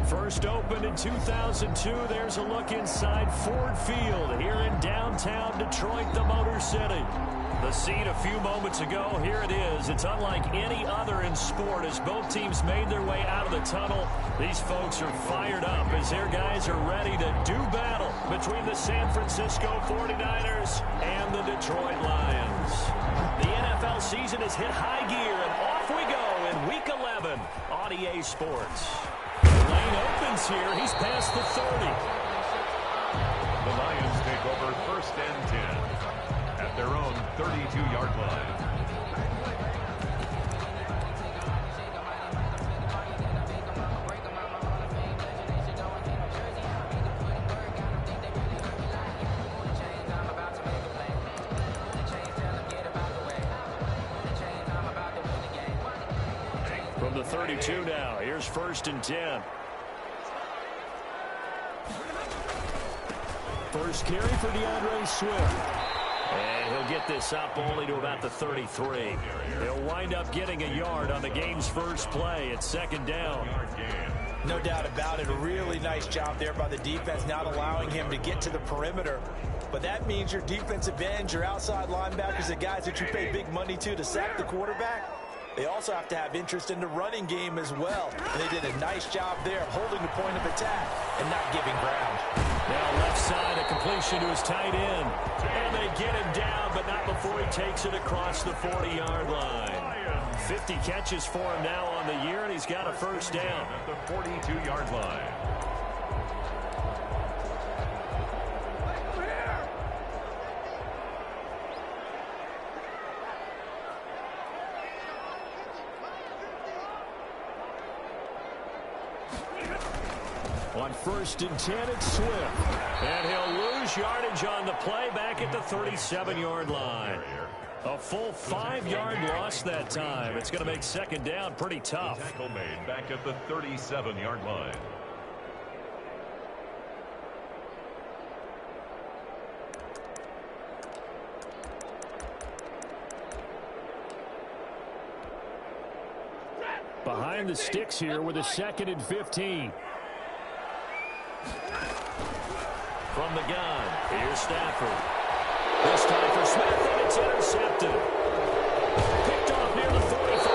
First opened in 2002, there's a look inside Ford Field here in downtown Detroit, the Motor City. The scene a few moments ago, here it is. It's unlike any other in sport as both teams made their way out of the tunnel. These folks are fired up as their guys are ready to do battle between the San Francisco 49ers and the Detroit Lions. The NFL season has hit high gear, and off we go in Week 11 on EA Sports. Lane opens here. He's past the 30. The Lions take over 1st and 10 at their own 32-yard line. From the 32 now, here's 1st and 10. First carry for DeAndre Swift. And he'll get this up only to about the 33. He'll wind up getting a yard on the game's first play. It's 2nd down. No doubt about it. A really nice job there by the defense, not allowing him to get to the perimeter. But that means your defensive ends, your outside linebackers, the guys that you pay big money to sack the quarterback, they also have to have interest in the running game as well. And they did a nice job there of holding the point of attack and not giving ground. Now left side, a completion to his tight end. And they get him down, but not before he takes it across the 40-yard line. 50 catches for him now on the year, and he's got a 1st down. At the 42-yard line. On 1st and 10, it's Swift. And he'll lose yardage on the play back at the 37-yard line. A full 5-yard loss that time. It's going to make 2nd down pretty tough. Tackle made back at the 37-yard line. Behind the sticks here with a 2nd and 15. From the gun, here's Stafford. This time for Smith, and it's intercepted. Picked off near the 44.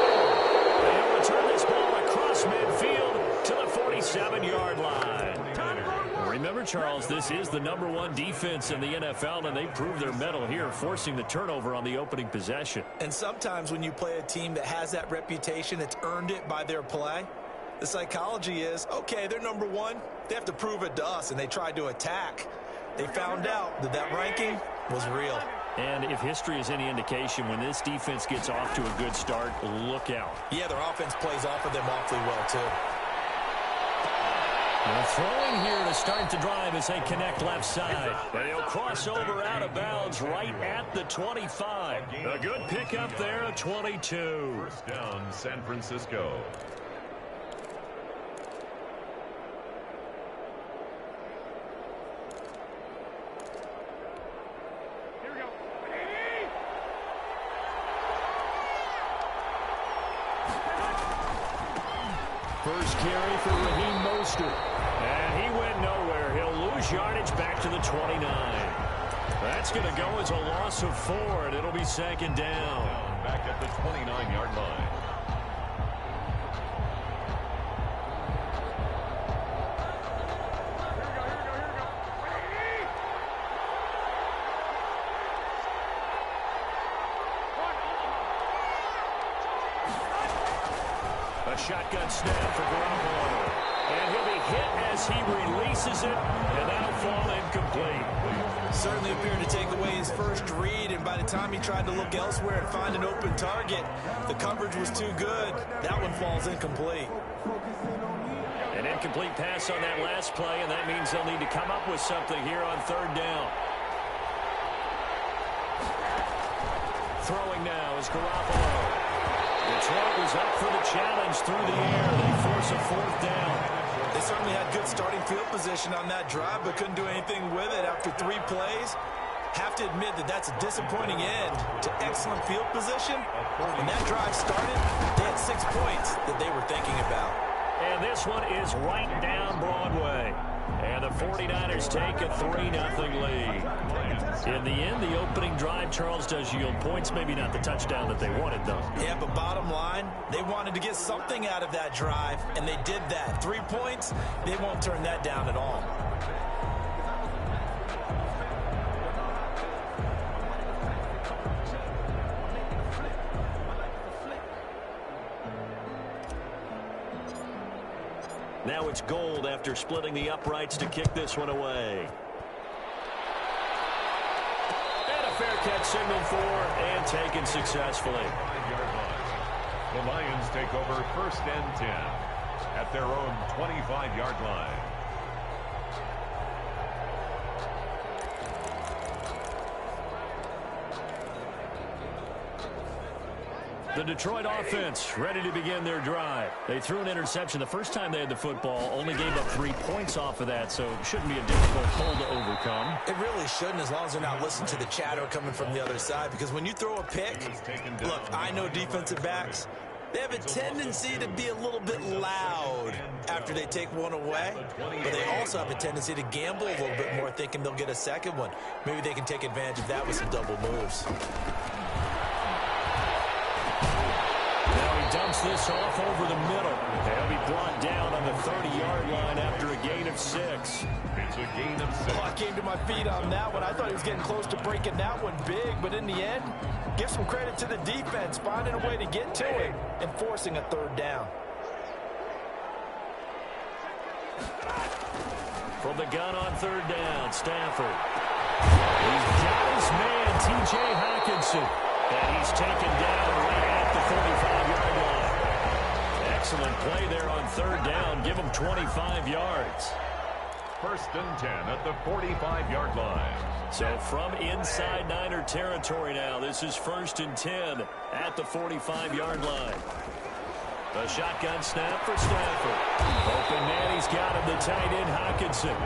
And he'll return this ball across midfield to the 47-yard line. Remember, Charles, this is the #1 defense in the NFL, and they proved their mettle here, forcing the turnover on the opening possession. And sometimes when you play a team that has that reputation, it's earned it by their play. The psychology is, okay, they're #1. They have to prove it to us, and they tried to attack. They found out that that ranking was real. And if history is any indication, when this defense gets off to a good start, look out. Yeah, their offense plays off of them awfully well, too. Well, throwing here to start the drive as they connect left side. And he'll cross over out of bounds right at the 25. A good pickup there at 22. 1st down, San Francisco. First carry for Raheem Mostert. And he went nowhere. He'll lose yardage back to the 29. That's going to go as a loss of 4, and it'll be 2nd down. Back at the 29-yard line. A shotgun snap for Garoppolo. And he'll be hit as he releases it, and that'll fall incomplete. Certainly appeared to take away his first read, and by the time he tried to look elsewhere and find an open target, the coverage was too good. That one falls incomplete. An incomplete pass on that last play, and that means they'll need to come up with something here on 3rd down. Throwing now is Garoppolo. Detroit was up for the challenge through the air. They force a 4th down. They certainly had good starting field position on that drive, but couldn't do anything with it after 3 plays. Have to admit that that's a disappointing end to excellent field position. When that drive started, they had 6 points that they were thinking about. And And this one is right down Broadway. And the 49ers take a 3-0 lead. In the end, the opening drive, Charles, does yield points. Maybe not the touchdown that they wanted, though. Yeah, but bottom line, they wanted to get something out of that drive, and they did that. 3 points, they won't turn that down at all. Now it's Gold after splitting the uprights to kick this one away. And a fair catch signaled for and taken successfully. 5-yard line. The Lions take over 1st and 10 at their own 25-yard line. The Detroit offense ready to begin their drive. They threw an interception the first time they had the football, only gave up 3 points off of that, so it shouldn't be a difficult hole to overcome. It really shouldn't, as long as they're not listening to the chatter coming from the other side, because when you throw a pick, look, I know defensive backs, they have a tendency to be a little bit loud after they take one away, but they also have a tendency to gamble a little bit more, thinking they'll get a second one. Maybe they can take advantage of that with some double moves. Dumps this off over the middle. They'll be brought down on the 30-yard line after a gain of 6. It's a gain of 6. Oh, I came to my feet on that one. I thought he was getting close to breaking that one big, but in the end, give some credit to the defense, finding a way to get to it and forcing a 3rd down. From the gun on 3rd down, Stafford. He's got his man, T.J. Hockenson, and he's taken down right at the 45-yard line. Excellent play there on 3rd down. Give him 25 yards. 1st and 10 at the 45-yard line. So from inside Niner territory now, this is 1st and 10 at the 45-yard line. The shotgun snap for Stafford. Open man, he's got him, the tight end Hockenson.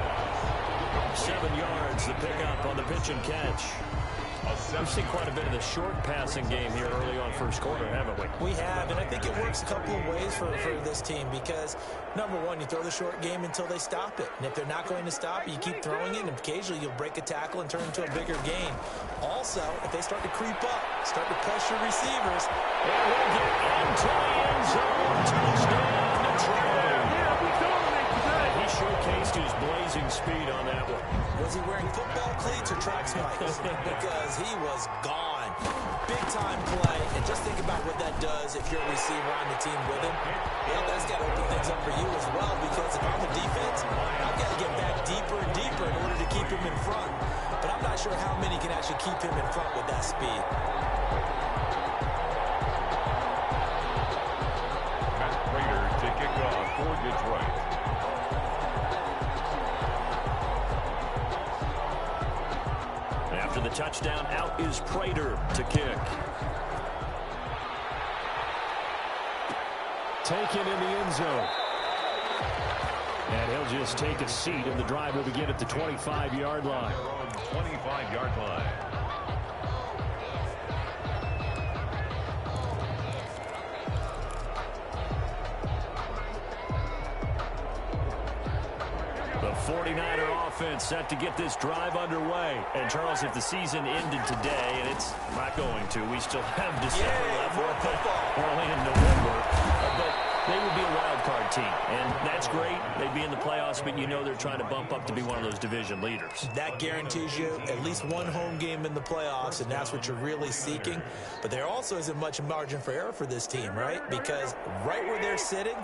7 yards, the pickup on the pitch and catch. We've seen quite a bit of the short passing game here early on 1st quarter, haven't we? We have, and I think it works a couple of ways for this team because, number one, you throw the short game until they stop it. And if they're not going to stop it, you keep throwing it, and occasionally you'll break a tackle and turn it into a bigger gain. Also, if they start to creep up, start to pressure receivers, and we'll get into the end zone. Touchdown, Detroit. He showcased his blazing speed on that one. Was he wearing football cleats or track spikes? Because he was gone. Big-time play. And just think about what that does if you're a receiver on the team with him. Well, that's got to open things up for you as well, because if I'm the defense, I've got to get back deeper and deeper in order to keep him in front. But I'm not sure how many can actually keep him in front with that speed. Matt Prater to kick off for Detroit. After the touchdown, out is Prater to kick. Taken in the end zone. And he'll just take a seat, and the drive will begin at the 25-yard line. 25-yard line. The 49er offense set to get this drive underway. And, Charles, if the season ended today, and it's not going to, we still have December left. We're only in November. But they would be a wild card team, and that's great. They'd be in the playoffs, but you know they're trying to bump up to be one of those division leaders. That guarantees you at least one home game in the playoffs, and that's what you're really seeking. But there also isn't much margin for error for this team, right? Because right where they're sitting,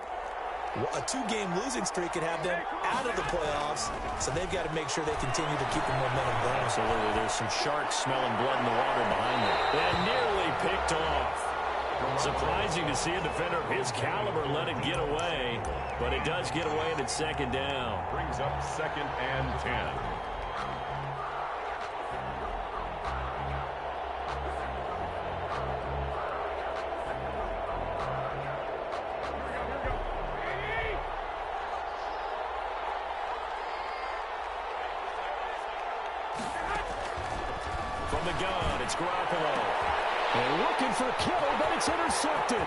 a 2-game losing streak could have them out of the playoffs, so they've got to make sure they continue to keep the momentum going. Absolutely. There's some sharks smelling blood in the water behind them. And nearly picked off. Surprising to see a defender of his caliber let it get away, but it does get away, and it's 2nd down. Brings up 2nd and 10. From the gun, it's Garoppolo. They're looking for Kittle, but it's intercepted.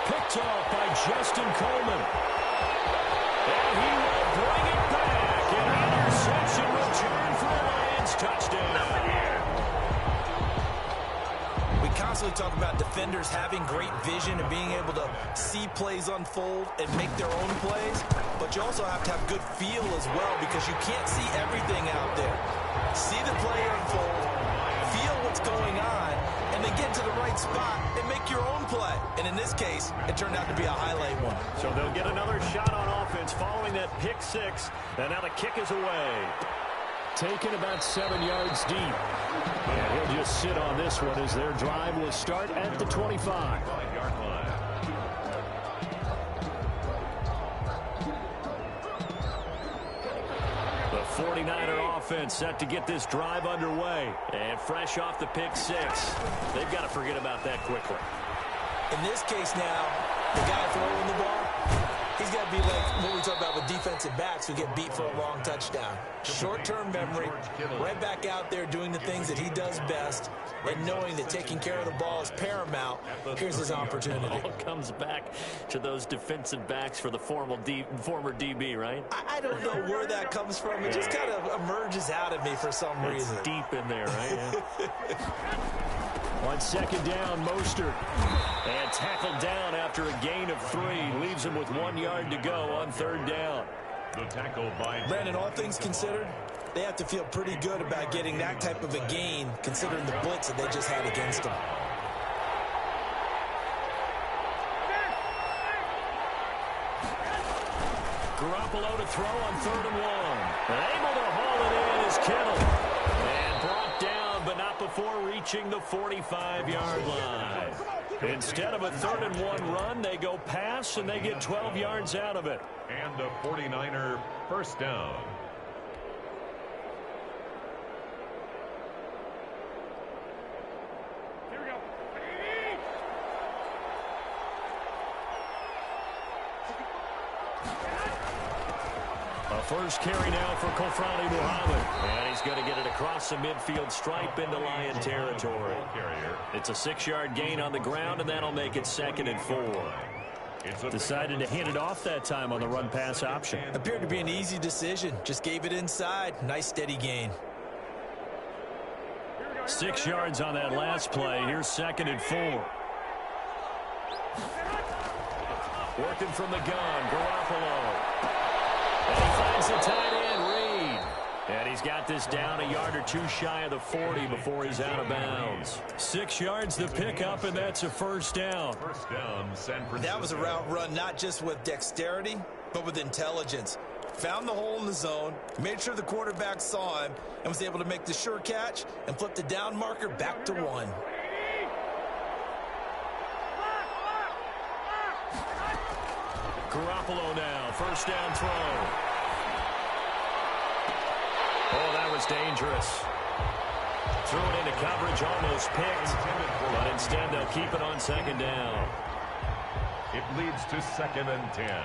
Picked off by Justin Coleman. defenders having great vision and being able to see plays unfold and make their own plays, but you also have to have good feel as well because you can't see everything out there. See the play unfold, feel what's going on, and then get to the right spot and make your own play. And in this case, it turned out to be a highlight one. So they'll get another shot on offense following that pick six, and now the kick is away. Taken about 7 yards deep. And he'll just sit on this one as their drive will start at the 25. 5-yard line. The 49er offense set to get this drive underway. And fresh off the pick six, they've got to forget about that quickly. In this case now, the guy throwing the ball, he's got to be like what we talk about with defensive backs who get beat for a long touchdown. Short-term memory, right back out there doing the things that he does best, and knowing that taking care of the ball is paramount. Here's his opportunity. It all comes back to those defensive backs for the former DB, right? I don't know where that comes from. It just kind of emerges out of me for some reason. It's deep in there, right? Yeah. On second down, Mostert. And tackled down after a gain of 3. Leaves him with 1 yard to go on third down. The tackle by Brandon, all things considered, they have to feel pretty good about getting that type of a gain considering the blitz that they just had against them. Garoppolo to throw on 3rd and 1. Able to haul it in is Kittle. And brought down, but not before reaching the 45-yard line. Instead of a 3rd and 1 run, they go pass, and they get 12 yards out of it. and a 49er first down. A first carry now for Kofrani Muhammad. And he's going to get it across the midfield stripe into Lion territory. It's a 6-yard gain on the ground, and that'll make it 2nd and 4. Decided to hand it off that time on the run-pass option. Appeared to be an easy decision. Just gave it inside. Nice steady gain. 6 yards on that last play. Here's 2nd and 4. Working from the gun, Garoppolo. And he finds the tight end, Reed. And he's got this down a yard or two shy of the 40 before he's out of bounds. 6 yards to pick up, and that's a first down. First down, San Francisco. That was a route run not just with dexterity, but with intelligence. Found the hole in the zone, made sure the quarterback saw him, and was able to make the sure catch and flip the down marker back to 1. Garoppolo now, first down throw. Oh, that was dangerous. Threw it into coverage, almost picked, but instead they'll keep it on 2nd down. It leads to 2nd and 10.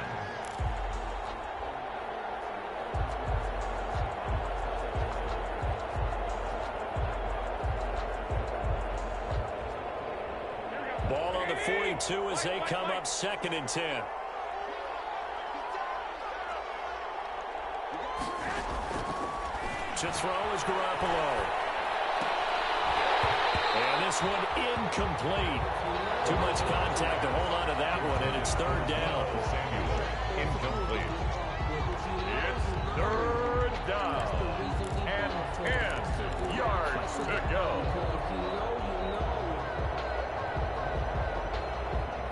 Ball on the 42 as they come up 2nd and 10. To throw is Garoppolo. And this one incomplete. Too much contact to hold on to that one, and it's 3rd down. Samuel, incomplete. It's 3rd down. And 10 yards to go.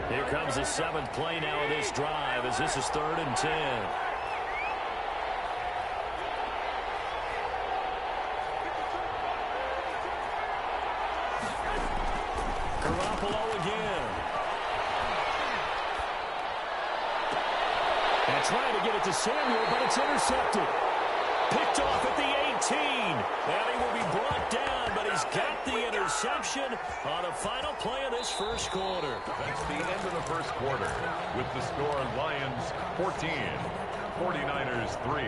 Here comes the 7th play now of this drive as this is 3rd and 10. Garoppolo again. And trying to get it to Samuel, but it's intercepted. Picked off at the 18. And he will be brought down, but he's got the interception on the final play of this first quarter. That's the end of the first quarter with the score Lions 14, 49ers 3.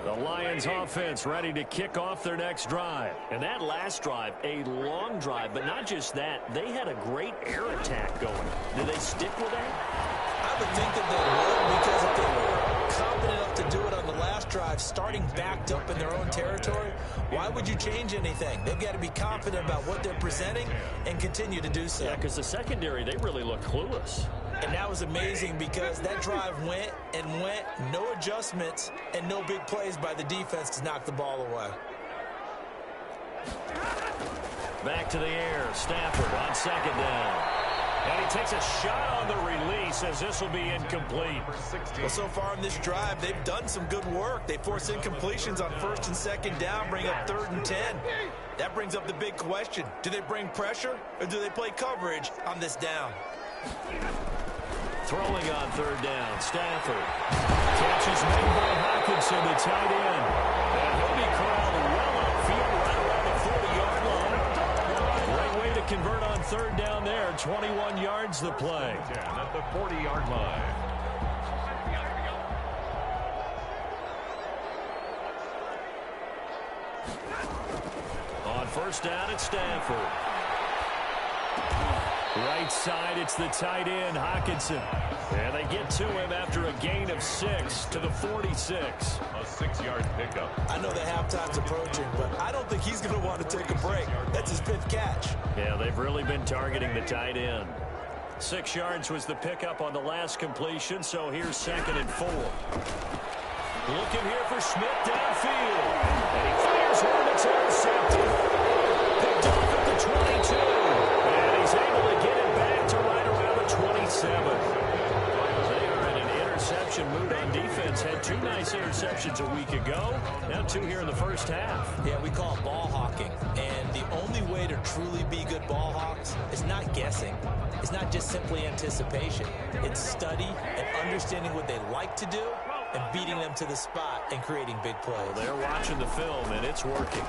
The Lions offense ready to kick off their next drive. And that last drive, a long drive, but not just that. They had a great air attack going. Do they stick with that? I would think that they would, because if they were confident enough to do it on the last drive, starting backed up in their own territory, why would you change anything? They've got to be confident about what they're presenting and continue to do so. Yeah, because the secondary, they really look clueless. And that was amazing because that drive went and went, no adjustments, and no big plays by the defense to knock the ball away. Back to the air, Stafford on second down. And he takes a shot on the release as this will be incomplete. Well, so far in this drive, they've done some good work. They force incompletions on first and second down, bring up 3rd and 10. That brings up the big question. Do they bring pressure or do they play coverage on this down? Throwing on 3rd down, Stafford. Catch is made by Hockenson, the tight end. And he'll be corralled well upfield right around the 40-yard line. Great way to convert on 3rd down there. 21 yards the play. At the 40-yard line. On 1st down, it's Stafford. Right side, it's the tight end, Hockenson. And they get to him after a gain of 6 to the 46. A 6-yard pickup. I know the halftime's approaching, but I don't think he's going to want to take a break. That's his 5th catch. Yeah, they've really been targeting the tight end. 6 yards was the pickup on the last completion, so here's 2nd and 4. Looking here for Schmidt downfield. And he fires one that's intercepted. Picked off at the 22. And he's able to get it back to right around the 27. They are in an interception mood on defense. Had 2 nice interceptions a week ago. Now 2 here in the first half. Yeah, we call it ball hawking. And the only way to truly be good ball hawks is not guessing. It's not just simply anticipation. It's study and understanding what they like to do and beating them to the spot and creating big plays. Well, they're watching the film, and it's working.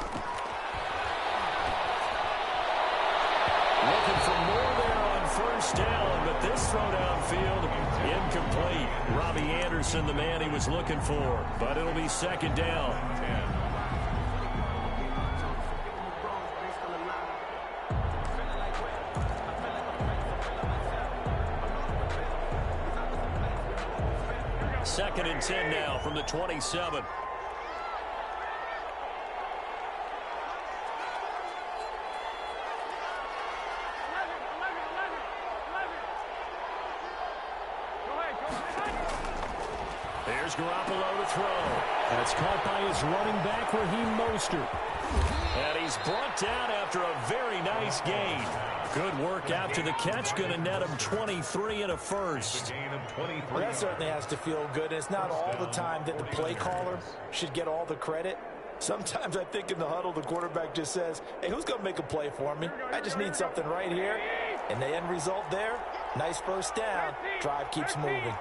Looking for more there on 1st down, but this throw downfield, incomplete. Robbie Anderson, the man he was looking for, but it'll be 2nd down. 2nd and 10 now from the 27. Here's Garoppolo to throw. That's caught by his running back, Raheem Mostert. And he's brought down after a very nice gain. Good work after the catch. Going to net him 23 and a first. Well, that certainly has to feel good. And it's not all the time that the play caller should get all the credit. Sometimes I think in the huddle, the quarterback just says, hey, who's going to make a play for me? I just need something right here. And the end result there, nice 1st down. Drive keeps moving.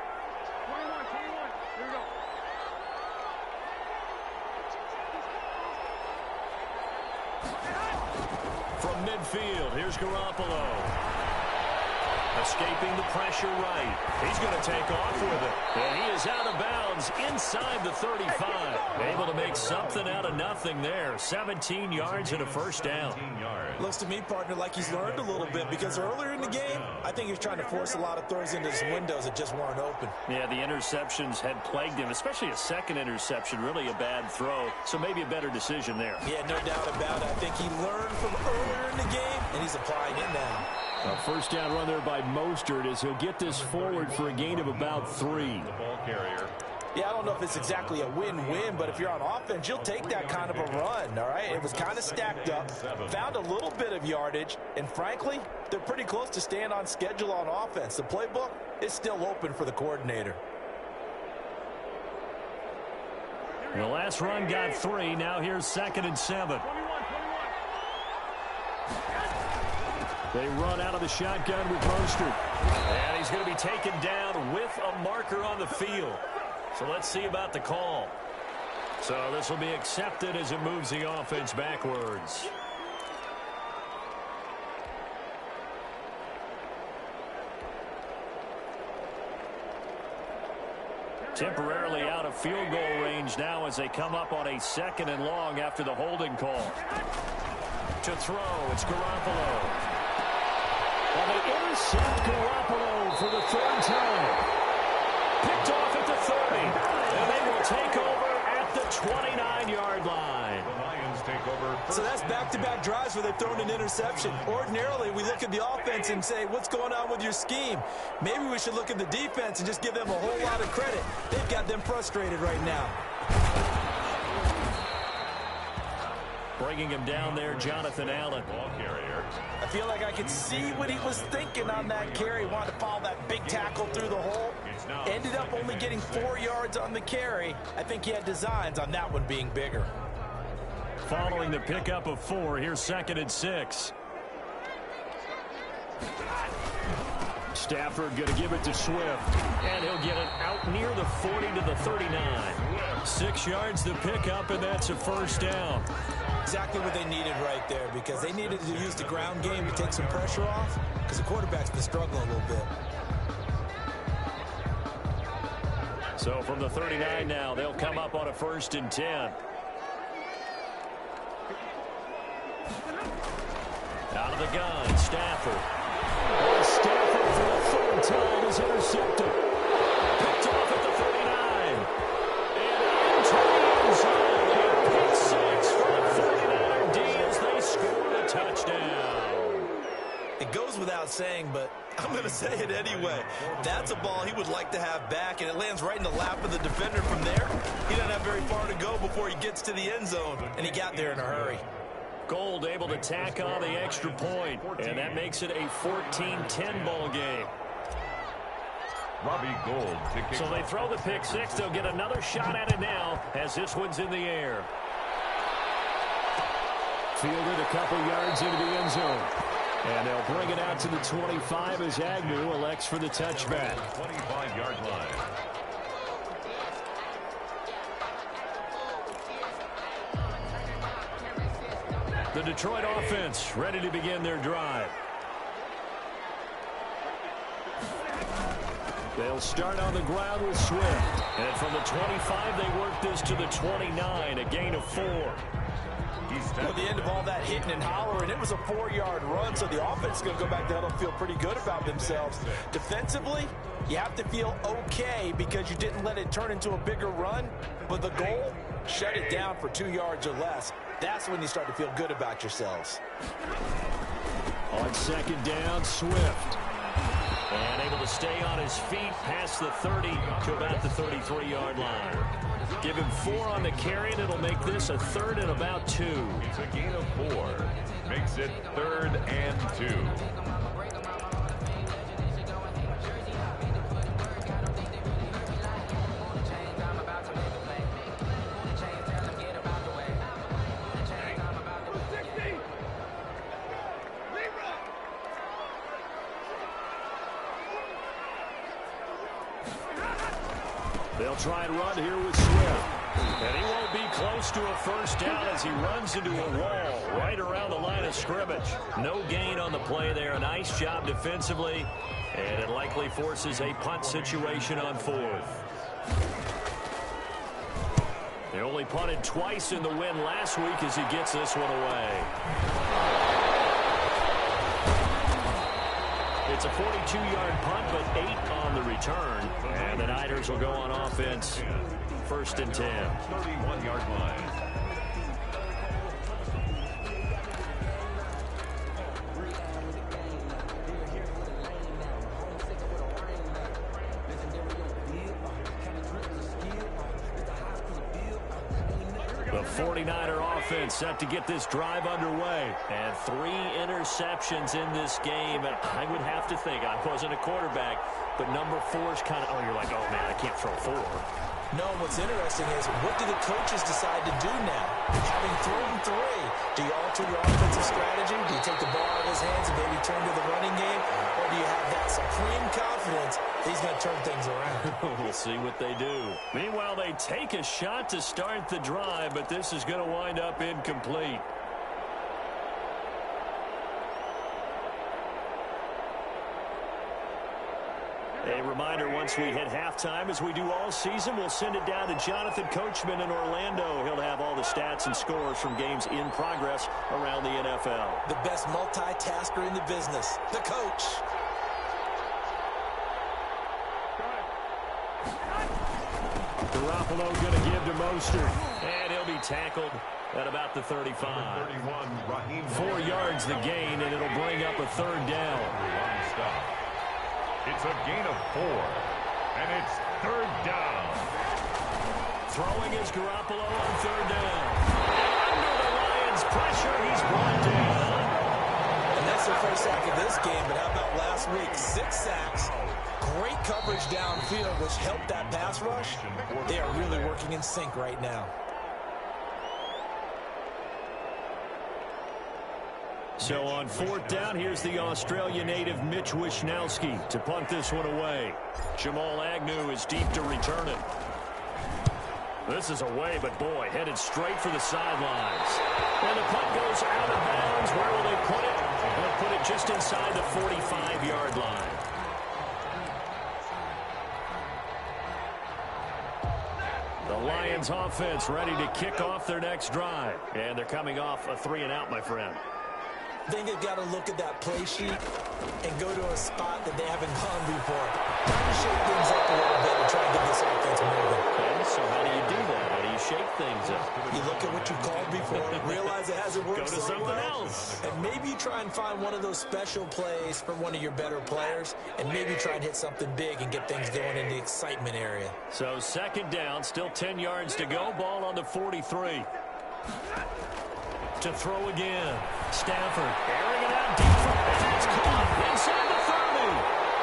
From midfield, here's Garoppolo. Escaping the pressure right. He's going to take off with it. And he is out of bounds inside the 35. Able to make something out of nothing there. 17 yards and a 1st down. Looks to me, partner, like he's learned a little bit because earlier in the game, I think he was trying to force a lot of throws into his windows that just weren't open. Yeah, the interceptions had plagued him, especially a 2nd interception. Really a bad throw, so maybe a better decision there. Yeah, no doubt about it. I think he learned from earlier in the game, and he's applying it now. A 1st down run there by Mostert as he'll get this forward for a gain of about 3. The ball carrier. Yeah, I don't know if it's exactly a win-win, but if you're on offense, you'll take that kind of a run, all right? It was kind of stacked up, found a little bit of yardage, and frankly, they're pretty close to staying on schedule on offense. The playbook is still open for the coordinator. The last run got 3. Now here's 2nd and 7. They run out of the shotgun with Mostert. And he's going to be taken down with a marker on the field. So let's see about the call. So this will be accepted as it moves the offense backwards. Temporarily out of field goal range now as they come up on a 2nd and long after the holding call. To throw, it's Garoppolo. And they intercept Garoppolo for the 3rd time. Picked off at the 30. And they will take over at the 29-yard line. The Lions take over. So that's back-to-back drives where they've thrown an interception. Ordinarily, we look at the offense and say, what's going on with your scheme? Maybe we should look at the defense and just give them a whole lot of credit. They've got them frustrated right now. Bringing him down there, Jonathan Allen. Ball carrier. I feel like I could see what he was thinking on that carry. Wanted to follow that big tackle through the hole. Ended up only getting 4 yards on the carry. I think he had designs on that one being bigger. Following the pickup of 4, here's 2nd and 6. Stafford going to give it to Swift, and he'll get it out near the 40 to the 39. 6 yards to pick up, and that's a first down. Exactly what they needed right there, because they needed to use the ground game to take some pressure off, because the quarterback's been struggling a little bit. So from the 39 now, they'll come up on a 1st and 10. Out of the gun, Stafford. And Stafford for the 3rd time is intercepted. Picked off at the 39. And into the end zone. A pick 6 for the 49er D as they score the touchdown. It goes without saying, but I'm going to say it anyway. That's a ball he would like to have back, and it lands right in the lap of the defender from there. He doesn't have very far to go before he gets to the end zone, and he got there in a hurry. Gold able to tack on the extra point, and that makes it a 14-10 ball game. Robbie Gould. So they throw the pick 6. They'll get another shot at it now as this one's in the air. Fielded a couple yards into the end zone. And they'll bring it out to the 25 as Agnew elects for the touchback. 25-yard line. The Detroit offense ready to begin their drive. They'll start on the ground with Swift. And from the 25, they work this to the 29, a gain of 4. At the end of all that hitting and hollering, it was a 4-yard run, so the offense is going to go back there and feel pretty good about themselves. Defensively, you have to feel okay because you didn't let it turn into a bigger run, but the goal, shut it down for 2 yards or less. That's when you start to feel good about yourselves. On 2nd down, Swift. And able to stay on his feet past the 30 to about the 33-yard line. Give him 4 on the carry, and it'll make this a 3rd and about 2. It's a gain of 4. Makes it 3rd and 2. They'll try and run here with Swift. And he won't be close to a first down as he runs into a wall right around the line of scrimmage. No gain on the play there. A nice job defensively. And it likely forces a punt situation on 4th. They only punted twice in the win last week as he gets this one away. It's a 42-yard punt, but 8 on the return. And the Niners will go on offense. 1st and 10. 31-yard line. The 49er offense set to get this drive underway. And 3 interceptions in this game. And I would have to think, I wasn't a quarterback, but number 4 is kind of, oh, you're like, oh, man, I can't throw 4. No, what's interesting is, what do the coaches decide to do now? Having thrown 3, do you alter your offensive strategy? Do you take the ball out of his hands and maybe turn to the running game? Or do you have that supreme confidence that he's going to turn things around? We'll see what they do. Meanwhile, they take a shot to start the drive, but this is going to wind up incomplete. A reminder, once we hit halftime, as we do all season, we'll send it down to Jonathan Coachman in Orlando. He'll have all the stats and scores from games in progress around the NFL. The best multitasker in the business, the coach. Garoppolo going to give to Mostert. And he'll be tackled at about the 35. 4 yards the gain, and it'll bring up a third down. It's a gain of 4, and it's third down. Throwing is Garoppolo on third down. Under the Lions' pressure, he's brought down. And that's the first sack of this game, but how about last week? 6 sacks, great coverage downfield, which helped that pass rush. They are really working in sync right now. So on fourth down, here's the Australia native Mitch Wishnowsky to punt this one away. Jamal Agnew is deep to return it. This is away, but boy, headed straight for the sidelines. And the punt goes out of bounds. Where will they put it? They'll put it just inside the 45-yard line. The Lions offense ready to kick off their next drive. And they're coming off a 3-and-out, my friend. I think they've got to look at that play sheet and go to a spot that they haven't gone before. Trying to shake things up a little bit and try and get this offense moving. Okay, so how do you do that? How do you shake things up? You look at what you called before, realize it hasn't worked. Go to something else. And maybe you try and find one of those special plays from one of your better players, and maybe try and hit something big and get things going in the excitement area. So second down, still 10 yards to go. Ball on the 43. To throw again. Stafford airing it out deep for, and it's caught inside the 30.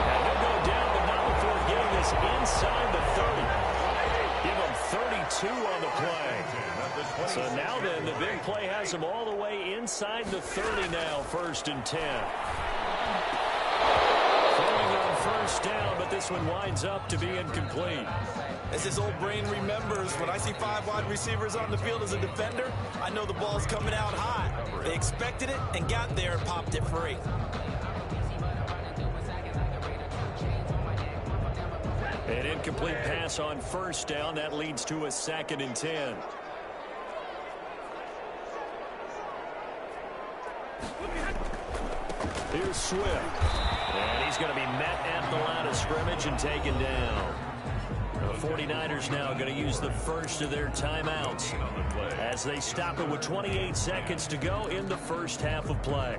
And he'll go down, but not before getting this inside the 30. Give him 32 on the play. So now then, the big play has him all the way inside the 30 now, 1st and 10. Throwing on first down, but this one winds up to be incomplete. As his old brain remembers, when I see 5 wide receivers on the field as a defender, I know the ball's coming out high. They expected it and got there and popped it free. An incomplete pass on first down. That leads to a 2nd and 10. Here's Swift. And he's going to be met at the line of scrimmage and taken down. The 49ers now going to use the first of their timeouts as they stop it with 28 seconds to go in the first half of play.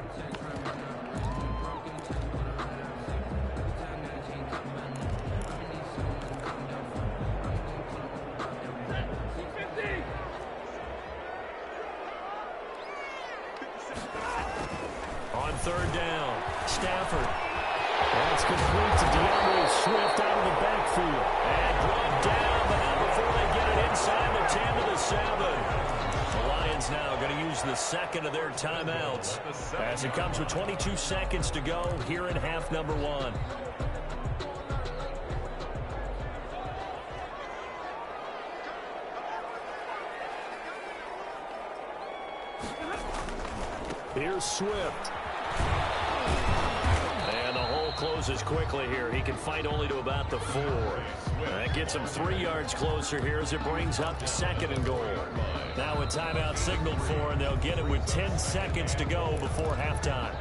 On third down, Stafford. That's complete to DeAndre Swift out of the backfield. And brought down, but not before they get it inside the 10 to the 7. The Lions now going to use the second of their timeouts as it comes with 22 seconds to go here in half number 1. Here's Swift. And the hole closes quickly here. He can fight only to about the 4. That gets him 3 yards closer here as it brings up 2nd and goal. Now a timeout signaled for, and they'll get it with 10 seconds to go before halftime.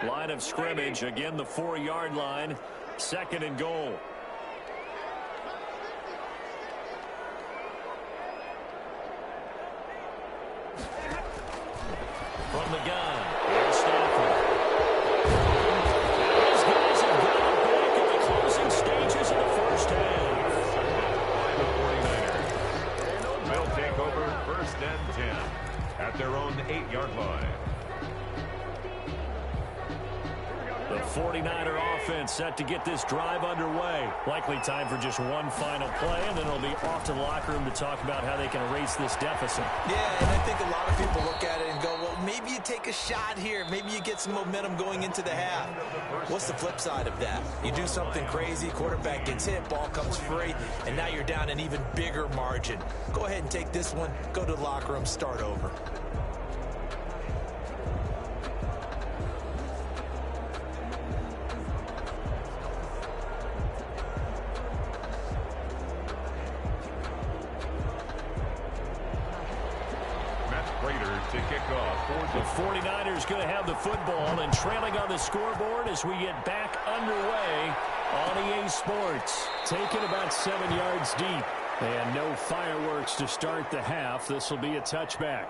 Line of scrimmage, again the 4-yard line, 2nd and goal. From the gun, here's Stafford. These guys have got it back in the closing stages of the first half. The 49ers will take over 1st and 10 at their own 8-yard line. The 49er offense set to get this drive underway. Likely time for just one final play, and then it'll be off to the locker room to talk about how they can erase this deficit. Yeah, and I think a lot of people look at it and go, well, maybe you take a shot here. Maybe you get some momentum going into the half. What's the flip side of that? You do something crazy, quarterback gets hit, ball comes free, and now you're down an even bigger margin. Go ahead and take this one, go to the locker room, start over. 49ers going to have the football and trailing on the scoreboard as we get back underway on EA Sports. Taken about 7 yards deep. And no fireworks to start the half. This will be a touchback.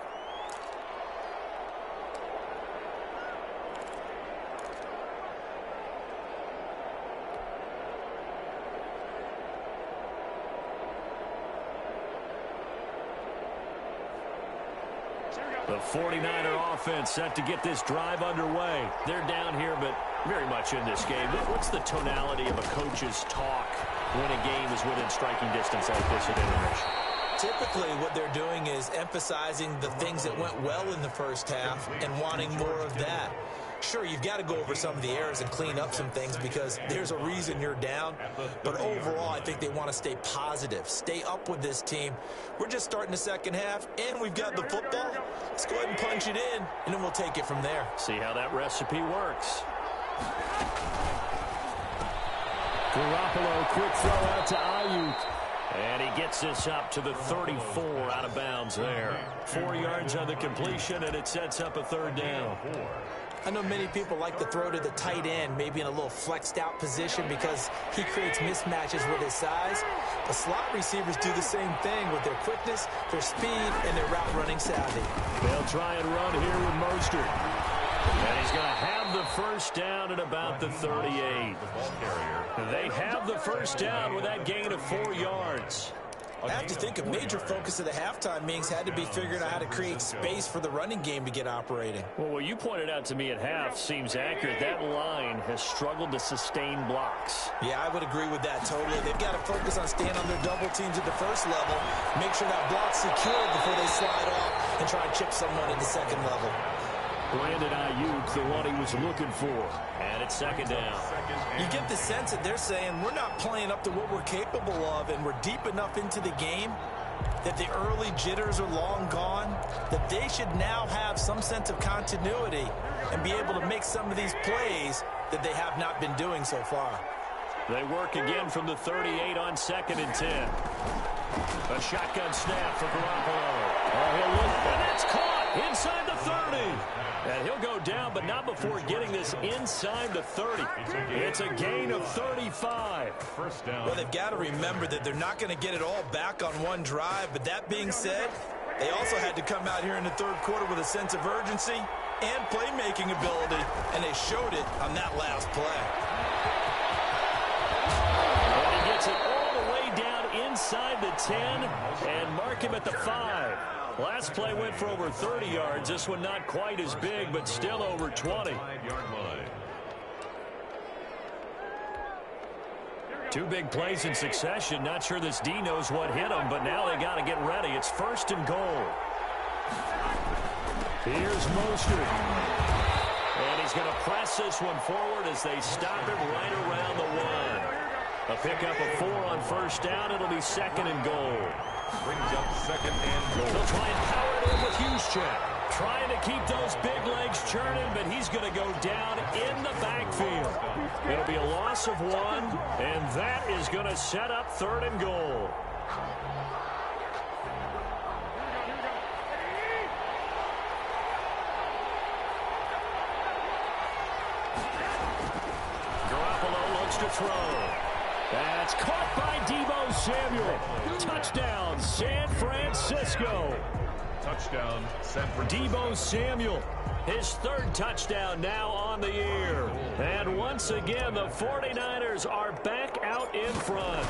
The 49er offense set to get this drive underway. They're down here, but very much in this game. What's the tonality of a coach's talk when a game is within striking distance like this at intermission? Typically, what they're doing is emphasizing the things that went well in the first half and wanting more of that. Sure, you've got to go over some of the errors and clean up some things because there's a reason you're down. But overall, I think they want to stay positive, stay up with this team. We're just starting the second half, and we've got the football. Let's go ahead and punch it in, and then we'll take it from there. See how that recipe works. Garoppolo, quick throw out to Ayuk. And he gets this up to the 34 out of bounds there. 4 yards on the completion, and it sets up a third down. I know many people like to throw to the tight end, maybe in a little flexed out position because he creates mismatches with his size. The slot receivers do the same thing with their quickness, their speed, and their route running savvy. They'll try and run here with Mostert. And he's going to have the first down at about the 38. They have the first down with that gain of 4 yards. I have to think a major focus of the halftime meetings had to be figuring out how to create space for the running game to get operating. Well, what you pointed out to me at half seems accurate. That line has struggled to sustain blocks. Yeah, I would agree with that totally. They've got to focus on staying on their double teams at the first level, make sure that block's secured before they slide off and try and chip someone at the second level. Brandon Ayuk, the one he was looking for. And it's second down. You get the sense that they're saying we're not playing up to what we're capable of, and we're deep enough into the game that the early jitters are long gone, that they should now have some sense of continuity and be able to make some of these plays that they have not been doing so far. They work again from the 38 on 2nd and 10. A shotgun snap for Garoppolo. Oh, he'll look, and that's caught inside the 30. And he'll go down, but not before getting this inside the 30. It's a gain of 35. First down. Well, they've got to remember that they're not going to get it all back on one drive. But that being said, they also had to come out here in the third quarter with a sense of urgency and playmaking ability, and they showed it on that last play. And he gets it all the way down inside the 10 and mark him at the 5. Last play went for over 30 yards. This one not quite as big, but still over 20. 5-yard line. 2 big plays in succession. Not sure this D knows what hit him, but now they got to get ready. It's 1st and goal. Here's Mostert. And he's going to press this one forward as they stop him right around the 1. A pickup of 4 on 1st down. It'll be 2nd and goal. Brings up 2nd and goal. They'll try and power it in with Juszczyk. Trying to keep those big legs churning, but he's going to go down in the backfield. It'll be a loss of 1, and that is going to set up 3rd and goal. Garoppolo looks to throw. That's caught by Deebo Samuel. Touchdown, San Francisco. Touchdown, San Francisco. Deebo Samuel, his 3rd touchdown now on the year. And once again, the 49ers are back out in front.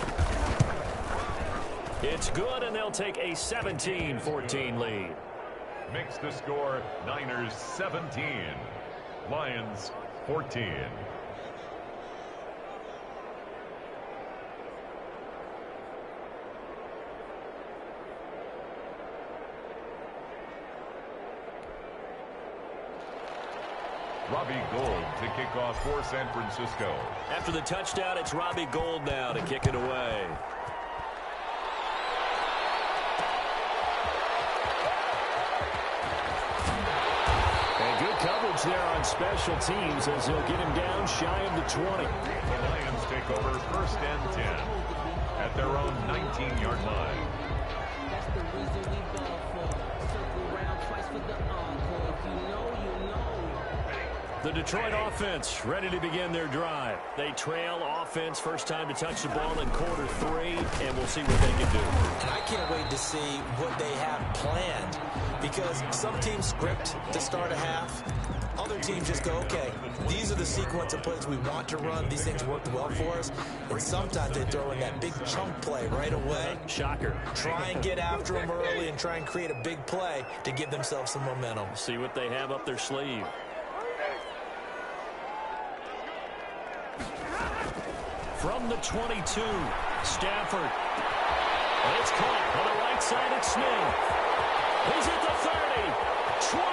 It's good, and they'll take a 17-14 lead. Makes the score Niners 17, Lions 14. Robbie Gould to kick off for San Francisco. After the touchdown, it's Robbie Gould now to kick it away. And good coverage there on special teams as he'll get him down shy of the 20. The Lions take over 1st and 10 at their own 19-yard line. That's the reason we ball for. Circle around twice for the encore. If you know, you know. The Detroit offense ready to begin their drive. They trail offense, first time to touch the ball in quarter 3, and we'll see what they can do. And I can't wait to see what they have planned, because some teams script to start a half. Other teams just go, okay, these are the sequence of plays we want to run. These things worked well for us. And sometimes they throw in that big chunk play right away. Shocker. Try and get after them early and try and create a big play to give themselves some momentum. See what they have up their sleeve. From the 22, Stafford. It's caught on the right side at Smith. He's at the 30, 20.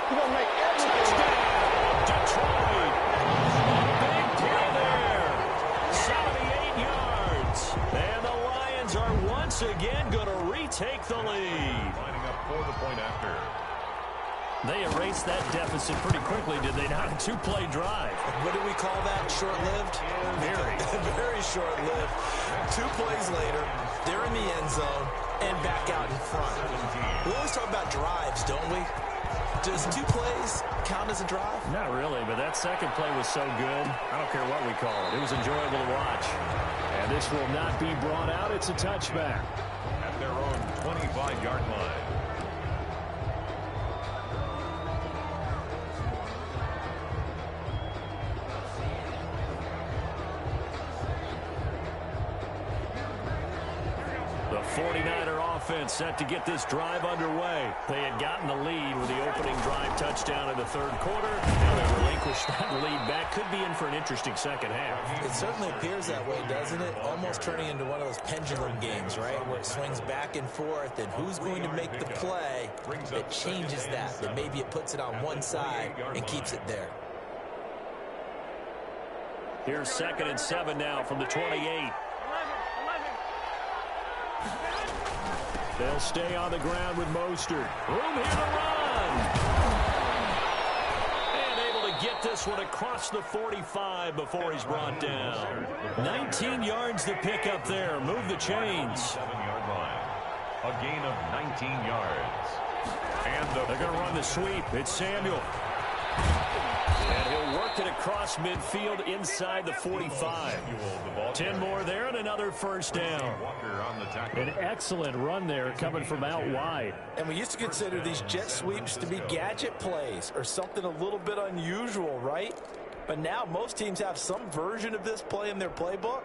You're going to make Touchdown, Detroit. Big play there. 78 yards. And the Lions are once again going to retake the lead. Lining up for the point after. They erased that deficit pretty quickly, did they not? A 2-play drive. What do we call that? Short-lived? Very. Very short-lived. 2 plays later, they're in the end zone and back out in front. We always talk about drives, don't we? Does 2 plays count as a drive? Not really, but that second play was so good. I don't care what we call it. It was enjoyable to watch. And this will not be brought out. It's a touchback. At their own 25-yard line. The 49er offense set to get this drive underway. They had gotten the lead with the opening drive touchdown in the third quarter. Now they relinquish that lead back. Could be in for an interesting second half. It certainly appears that way, doesn't it? Almost turning into one of those pendulum games, right? Where it swings back and forth, and who's going to make the play that changes that? That maybe it puts it on one side and keeps it there. Here's 2nd and 7 now from the 28. They'll stay on the ground with Mostert. Room here to run. And able to get this one across the 45 before he's brought down. 19 yards to pick up there. Move the chains. 7-yard line. A gain of 19 yards. And they're going to run the sweep. It's Samuel. And he'll work it across midfield inside the 45. 10 more there and another first down. An excellent run there coming from out wide. And we used to consider these jet sweeps to be gadget plays or something a little bit unusual, right? But now most teams have some version of this play in their playbook.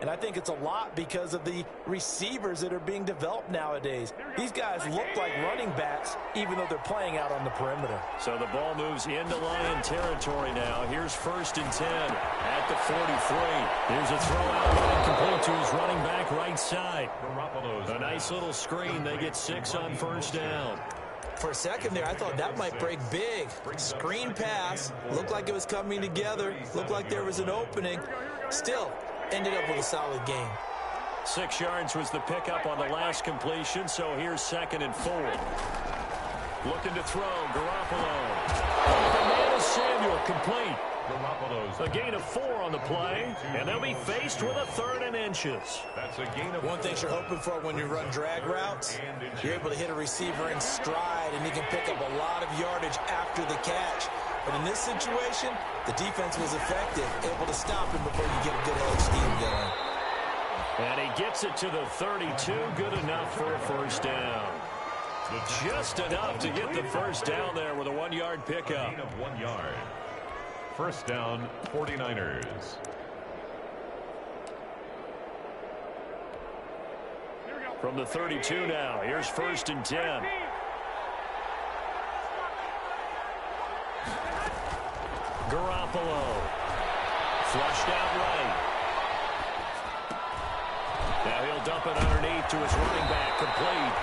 And I think it's a lot because of the receivers that are being developed nowadays. These guys look like running backs, even though they're playing out on the perimeter. So the ball moves into Lion territory now. Here's 1st and 10 at the 43. Here's a throw out line complete to his running back right side. A nice little screen. They get 6 on first down. For a second there, I thought that might break big. Screen pass. Looked like it was coming together. Looked like there was an opening. Still, ended up with a solid game. 6 yards was the pickup on the last completion, so here's 2nd and 4. Looking to throw, Garoppolo. The man is Samuel, complete. A gain of 4 on the play, and they'll be faced with a 3rd and inches. That's a gain of one thing you're hoping for when you run drag routes, you're able to hit a receiver in stride, and he can pick up a lot of yardage after the catch. But in this situation, the defense was effective, able to stop him before you get a good edge steam going. And he gets it to the 32, good enough for a first down. Just enough to get the first down there with a 1-yard pickup. Gain of 1 yard. First down, 49ers. From the 32 now, here's 1st and 10. Garoppolo. Flushed out right. Now he'll dump it underneath to his running back, complete.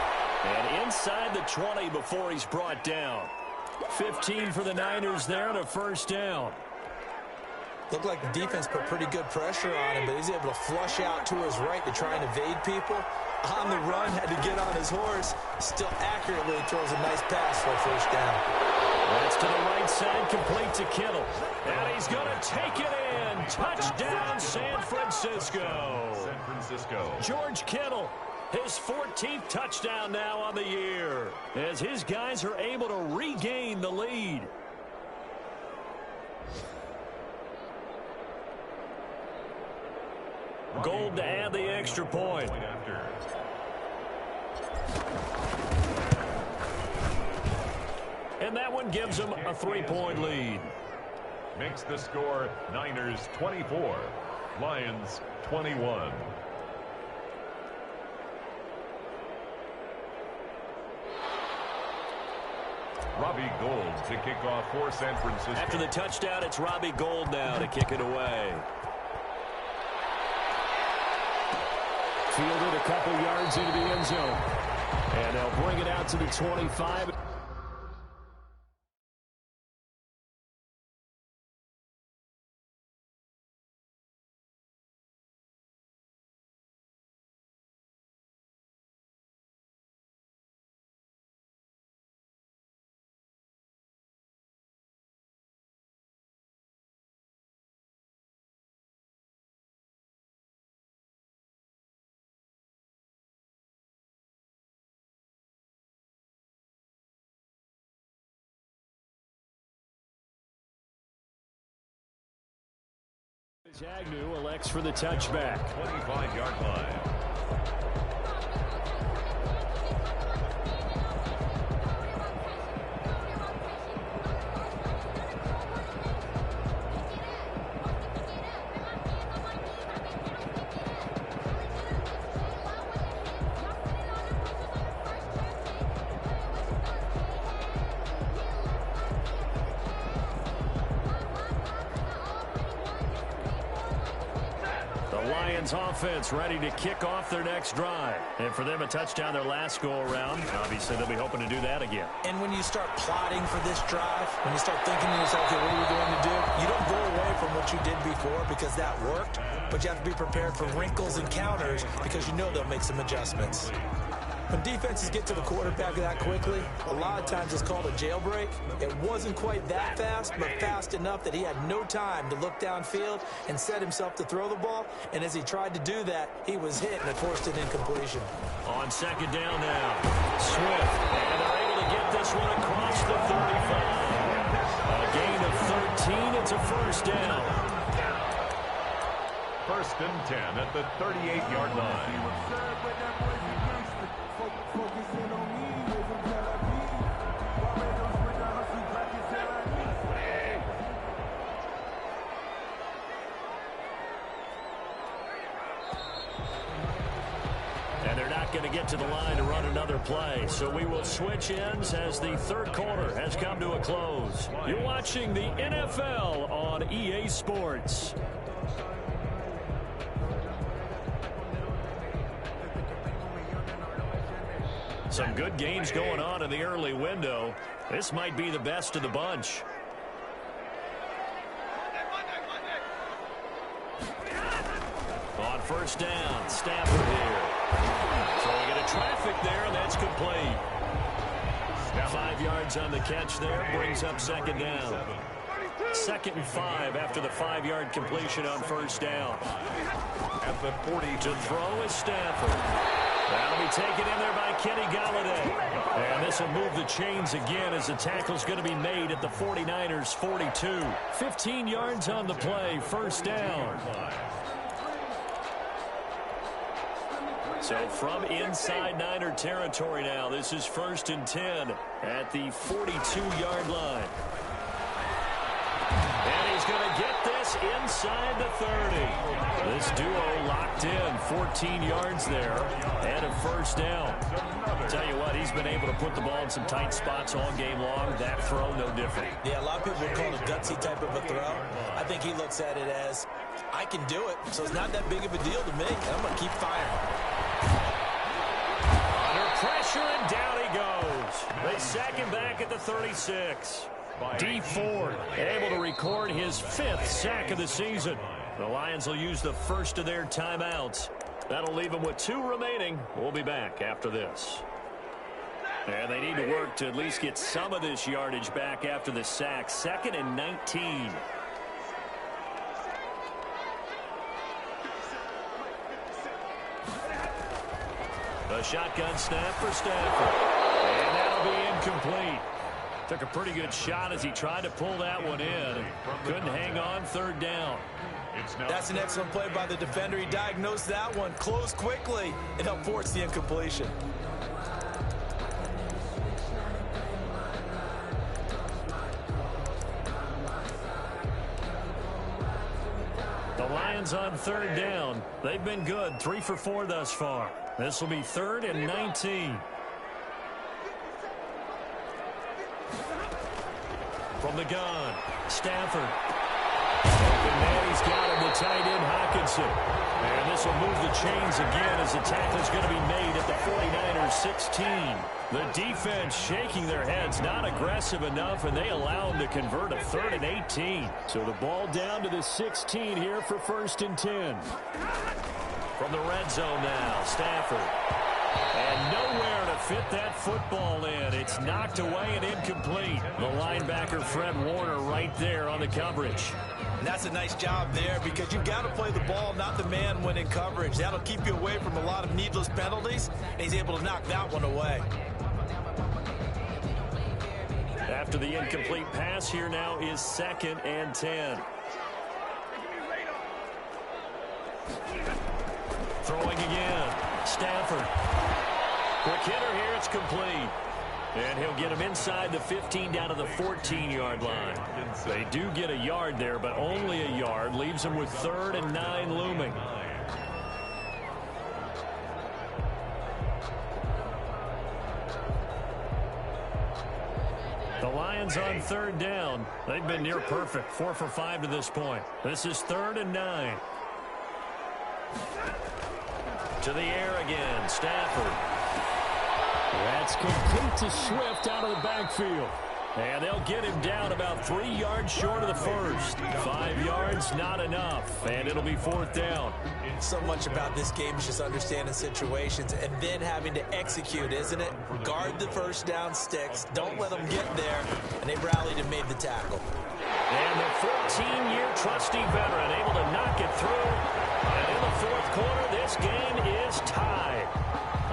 And inside the 20 before he's brought down. 15 for the Niners there and a first down. Looked like the defense put pretty good pressure on him, but he's able to flush out to his right to try and evade people. On the run, had to get on his horse. Still accurately throws a nice pass for a first down. That's to the right side, complete to Kittle. And he's going to take it in. Touchdown, San Francisco. San Francisco. George Kittle, his 14th touchdown now on the year, as his guys are able to regain the lead. Gold to add the extra point. And that one gives them a 3-point lead. Makes the score Niners 24, Lions 21. Robbie Gould to kick off for San Francisco. After the touchdown, it's Robbie Gould now to kick it away. Fielded a couple yards into the end zone. And they'll bring it out to the 25. Agnew elects for the touchback. 25-yard line. Offense ready to kick off their next drive. And for them, a touchdown their last go-around. Obviously, they'll be hoping to do that again. And when you start plotting for this drive, when you start thinking to yourself, okay, what are we going to do? You don't go away from what you did before because that worked, but you have to be prepared for wrinkles and counters because you know they'll make some adjustments. When defenses get to the quarterback that quickly, a lot of times it's called a jailbreak. It wasn't quite that fast, but fast enough that he had no time to look downfield and set himself to throw the ball. And as he tried to do that, he was hit and it forced an incompletion. On second down now, Swift. And they're able to get this one across the 35. A gain of 13. It's a first down. First and 10 at the 38-yard line. Going to get to the line to run another play. So we will switch ends as the third quarter has come to a close. You're watching the NFL on EA Sports. Some good games going on in the early window. This might be the best of the bunch. On first down, Stafford here. Throwing it at traffic there, and that's complete. 5 yards on the catch there, brings up second down. 2nd and 5 after the 5-yard completion on first down. At the 40 to throw is Stafford. That'll be taken in there by Kenny Golladay. And this will move the chains again as the tackle's going to be made at the 49ers 42. 15 yards on the play, first down. So from inside Niner territory now, this is 1st and 10 at the 42-yard line. And he's going to get this inside the 30. This duo locked in, 14 yards there, and a first down. I'll tell you what, he's been able to put the ball in some tight spots all game long. That throw, no different. Yeah, a lot of people call it a gutsy type of a throw. I think he looks at it as, I can do it, so it's not that big of a deal to me. I'm going to keep firing. Under pressure, and down he goes. They sack him back at the 36. Dee Ford able to record his 5th sack of the season. The Lions will use the first of their timeouts. That'll leave them with 2 remaining. We'll be back after this. And they need to work to at least get some of this yardage back after the sack. 2nd and 19. A shotgun snap for Stafford. And that'll be incomplete. Took a pretty good shot as he tried to pull that one in. Couldn't hang on, 3rd down. That's an excellent play by the defender. He diagnosed that one, closed quickly, and helped force the incompletion. The Lions on 3rd down. They've been good, 3 for 4 thus far. This will be 3rd and 19. From the gun, Stafford. Open man, he's got him, the tight end, Hockenson. And this will move the chains again as the tackle is going to be made at the 49ers 16. The defense shaking their heads, not aggressive enough, and they allow them to convert a 3rd and 18. So the ball down to the 16 here for 1st and 10. From the red zone now, Stafford. And nowhere to fit that football in. It's knocked away and incomplete. The linebacker, Fred Warner, right there on the coverage. And that's a nice job there because you've got to play the ball, not the man when in coverage. That'll keep you away from a lot of needless penalties, and he's able to knock that one away. After the incomplete pass, here now is 2nd and 10. Throwing again. Stafford. Quick hitter here. It's complete. And he'll get him inside the 15 down to the 14-yard line. They do get a yard there, but only a yard. Leaves him with 3rd and 9 looming. The Lions on 3rd down. They've been near perfect. 4 for 5 to this point. This is 3rd and 9. To the air again, Stafford. That's complete to Swift out of the backfield. And they'll get him down about 3 yards short of the first. 5 yards, not enough. And it'll be 4th down. So much about this game is just understanding situations and then having to execute, isn't it? Guard the first down sticks. Don't let them get there. And they rallied and made the tackle. And the 14-year trusty veteran able to knock it through. And in the 4th quarter, this game is tied.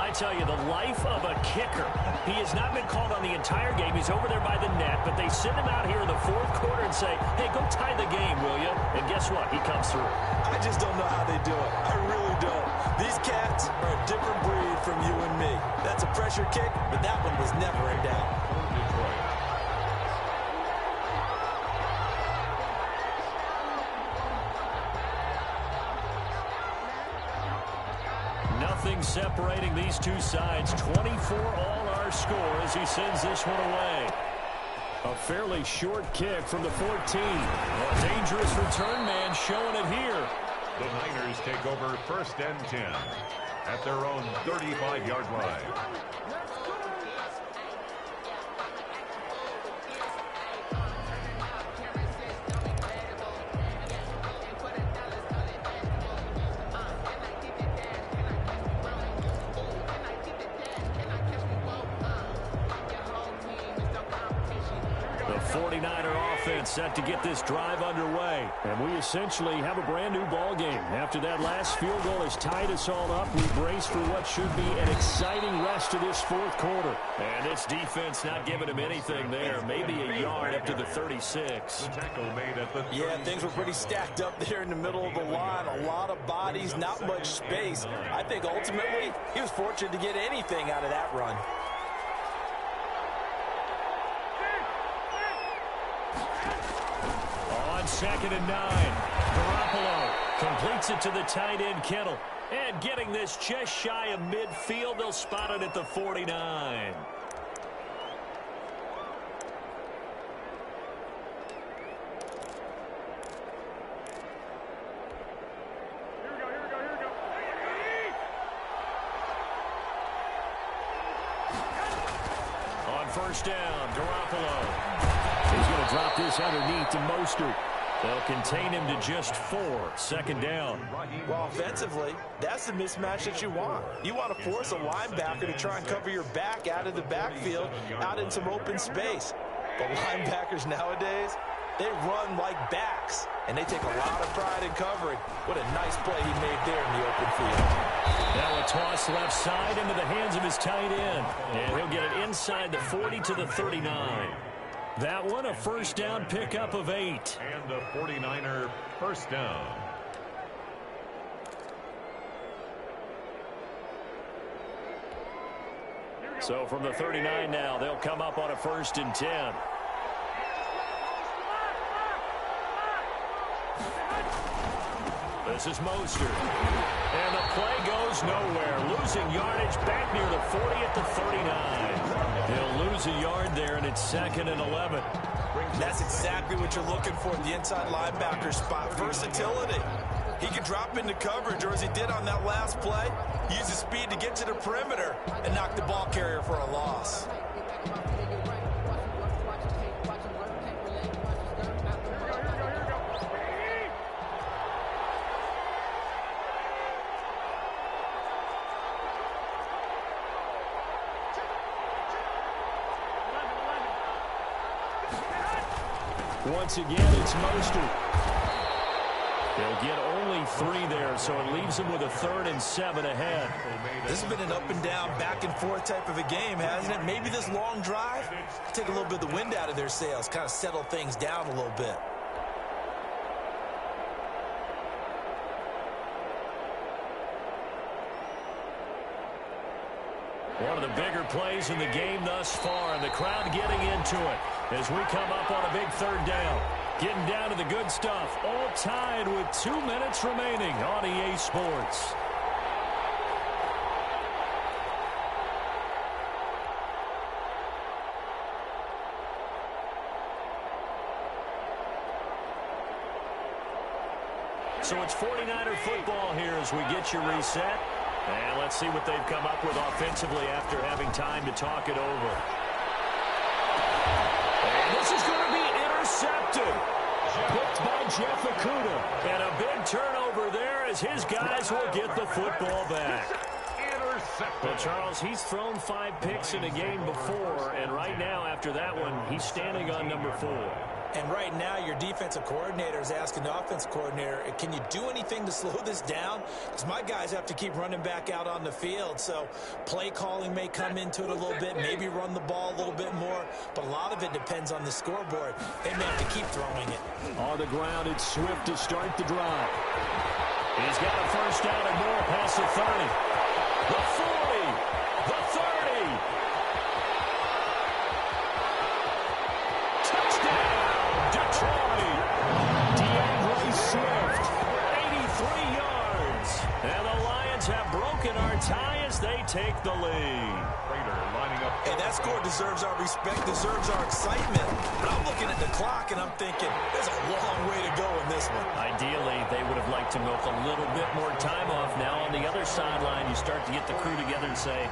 I tell you, the life of a kicker. He has not been called on the entire game. He's over there by the net, but they send him out here in the 4th quarter and say, hey, go tie the game, will you? And guess what? He comes through. I just don't know how they do it. I really don't. These cats are a different breed from you and me. That's a pressure kick, but that one was never in doubt. Nothing separating these two sides. 24 all our score as he sends this one away. A fairly short kick from the 14. A dangerous return man showing it here. The Niners take over 1st and 10 at their own 35-yard line. Set to get this drive underway. And we essentially have a brand new ball game. After that last field goal has tied us all up, we brace for what should be an exciting rest of this 4th quarter. And this defense not giving him anything there. Maybe a yard up to the 36. Yeah, things were pretty stacked up there in the middle of the line. A lot of bodies, not much space. I think ultimately he was fortunate to get anything out of that run. On 2nd and 9, Garoppolo completes it to the tight end, Kittle. And getting this just shy of midfield, they'll spot it at the 49. On 1st down, Garoppolo. He's going to drop this underneath to Mostert. They'll contain him to just 4. 2nd down. Well, offensively, that's the mismatch that you want. You want to force a linebacker to try and cover your back out of the backfield, out in some open space. But linebackers nowadays, they run like backs, and they take a lot of pride in covering. What a nice play he made there in the open field. Now a toss left side into the hands of his tight end. And he'll get it inside the 40 to the 39. That one a 1st down pickup of 8. And a 49er 1st down. So from the 39 now, they'll come up on a 1st and 10. This is Mostert. And the play goes nowhere. Losing yardage back near the 40 at the 39. They'll lose a yard there, and it's 2nd and 11. That's exactly what you're looking for at the inside linebacker spot. Versatility. He can drop into coverage, or as he did on that last play, use his speed to get to the perimeter and knock the ball carrier for a loss. Once again, it's Mostert. They'll get only 3 there, so it leaves them with a 3rd and 7 ahead. This has been an up and down, back and forth type of a game, hasn't it? Maybe this long drive, take a little bit of the wind out of their sails, kind of settle things down a little bit. One of the bigger plays in the game thus far, and the crowd getting into it as we come up on a big 3rd down. Getting down to the good stuff, all tied with 2 minutes remaining on EA Sports. So it's 49er football here as we get you reset. And let's see what they've come up with offensively after having time to talk it over. And this is going to be intercepted. Picked by Jeff Okudah. And a big turnover there as his guys will get the football back. Well, Charles, he's thrown 5 picks in a game before, and right now, after that one, he's standing on number 4. And right now, your defensive coordinator is asking the offense coordinator, can you do anything to slow this down? Because my guys have to keep running back out on the field. So play calling may come into it a little bit, maybe run the ball a little bit more. But a lot of it depends on the scoreboard. They may have to keep throwing it. On the ground, it's Swift to start the drive. He's got a 1st down and more past the 30. The 40. The 30. Swift, 83 yards. And the Lions have broken our tie as they take the lead. Hey, that score deserves our respect, deserves our excitement. But I'm looking at the clock, and I'm thinking, there's a long way to go in this one. Ideally, they would have liked to milk a little bit more time off. Now, on the other sideline, you start to get the crew together and say,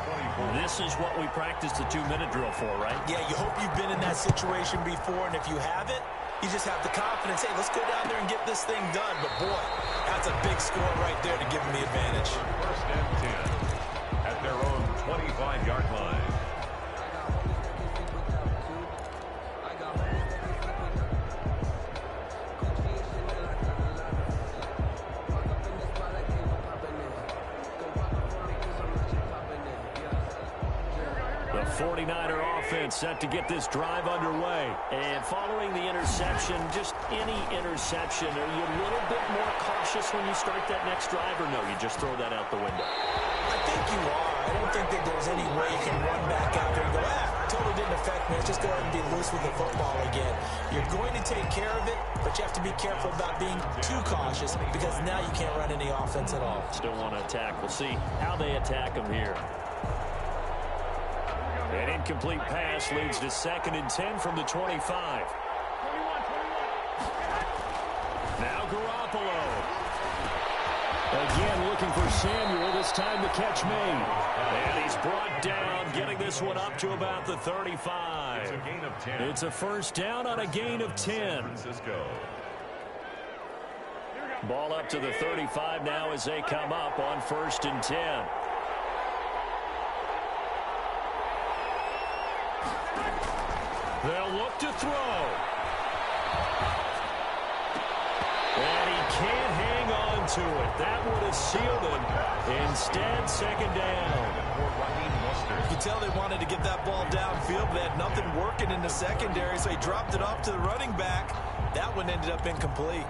this is what we practiced the 2-minute drill for, right? Yeah, you hope you've been in that situation before, and if you haven't, you just have the confidence, hey, let's go down there and get this thing done. But, boy, that's a big score right there to give them the advantage. 1st and 10 at their own 25-yard line. The 49er offense set to get this drive underway. And following the interception, just any interception, are you a little bit more cautious when you start that next drive, or no, you just throw that out the window? I think you are. I don't think that there's any way you can run back out there and go, totally didn't affect me. Let's just go ahead and be loose with the football again. You're going to take care of it, but you have to be careful about being too cautious because now you can't run any offense at all. Still want to attack. We'll see how they attack them here. An incomplete pass leads to 2nd and 10 from the 25. Now Garoppolo. Again looking for Samuel, this time the catch made. And he's brought down, getting this one up to about the 35. It's a gain of 10. It's a 1st down on a gain of 10. Francisco. Ball up to the 35 now as they come up on 1st and 10. They'll look to throw. And he can't hang on to it. That would have sealed it. Instead, 2nd down. You can tell they wanted to get that ball downfield, but they had nothing working in the secondary, so he dropped it off to the running back. That one ended up incomplete.